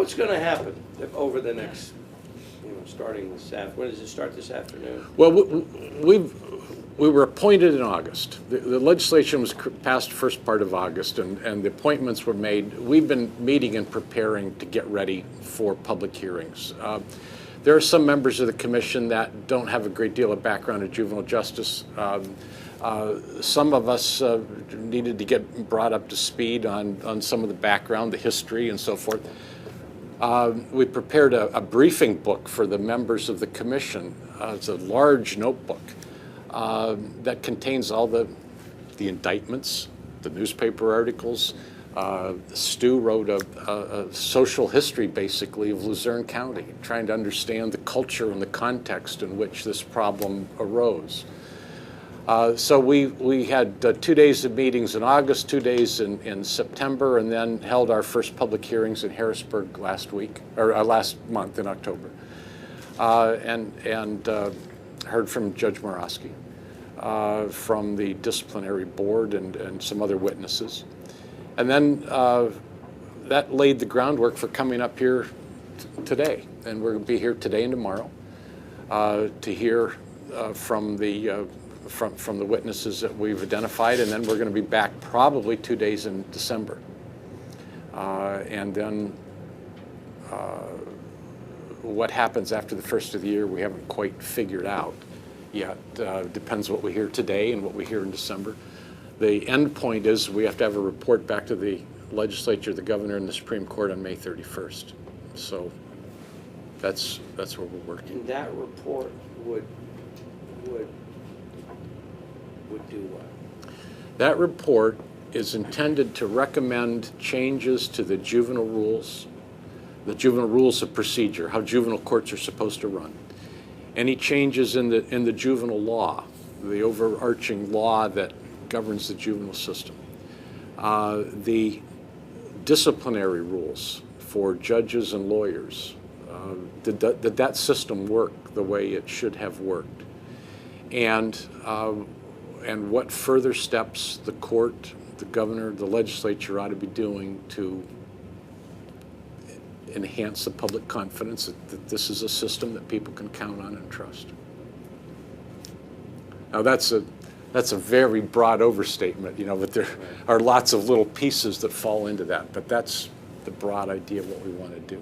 what's going to happen over the next, starting this afternoon? When does it start this afternoon? Well, we were appointed in August. The legislation was passed first part of August, and the appointments were made. We've been meeting and preparing to get ready for public hearings. There are some members of the commission that don't have a great deal of background in juvenile justice. Some of us needed to get brought up to speed on some of the background, the history, and so forth. We prepared a briefing book for the members of the commission. It's a large notebook that contains all the indictments, the newspaper articles. Stu wrote a social history, basically, of Luzerne County, trying to understand the culture and the context in which this problem arose. So we had 2 days of meetings in August, 2 days in September, and then held our first public hearings in Harrisburg last month in October, and heard from Judge Morawski, from the disciplinary board and some other witnesses. And then that laid the groundwork for coming up here today. And we're going to be here today and tomorrow to hear from the witnesses that we've identified, and then we're going to be back probably 2 days in December. And then what happens after the first of the year, we haven't quite figured out yet. Depends what we hear today and what we hear in December. The end point is we have to have a report back to the legislature, the governor, and the Supreme Court on May 31st. So that's where we're working. And that report would do what? That report is intended to recommend changes to the juvenile rules of procedure, how juvenile courts are supposed to run. Any changes in the juvenile law, the overarching law that governs the juvenile system. The disciplinary rules for judges and lawyers. Did that system work the way it should have worked? And what further steps the court, the governor, the legislature ought to be doing to enhance the public confidence that this is a system that people can count on and trust. Now that's a very broad overstatement, but there are lots of little pieces that fall into that, but that's the broad idea of what we want to do.